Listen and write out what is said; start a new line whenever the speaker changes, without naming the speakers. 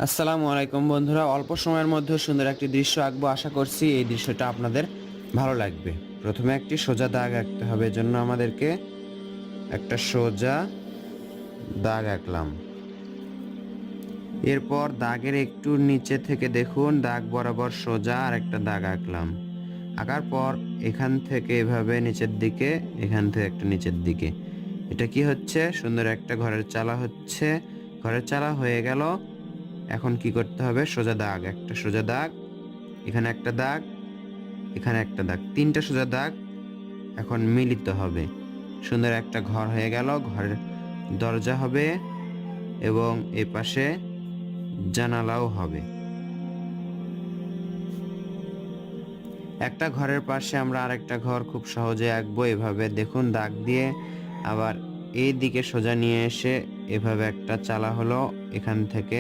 আসসালামু আলাইকুম বন্ধুরা, অল্প সময়ের মধ্যে সুন্দর একটি দৃশ্য আঁকবো। আশা করছি এই দৃশ্যটা আপনাদের ভালো লাগবে। প্রথমে একটি সোজা দাগ আঁকতে হবে, এজন্য আমাদেরকে একটা সোজা দাগ আঁকলাম। এরপর দাগের একটু নিচে থেকে দেখুন দাগ বরাবর সোজা আর একটা দাগ আঁকলাম। আঁকার পর এখান থেকে এভাবে নিচের দিকে, এখান থেকে একটা নিচের দিকে, এটা কি হচ্ছে? সুন্দর একটা ঘরের চালা হচ্ছে। ঘরের চালা হয়ে গেল। এখন কি করতে হবে? সোজা দাগ, একটা সোজা দাগ, এখানে একটা দাগ, এখানে একটা দাগ, তিনটা সোজা দাগ এখন মিলিত হবে। সুন্দর একটা ঘর হয়ে গেল। ঘরের দরজা হবে এবং এ পাশে জানালাও হবে। একটা ঘরের পাশে আমরা আরেকটা ঘর খুব সহজে আঁকবো। এভাবে দেখুন দাগ দিয়ে আবার এই দিকে সোজা নিয়ে এসে এভাবে একটা চালা হলো। এখান থেকে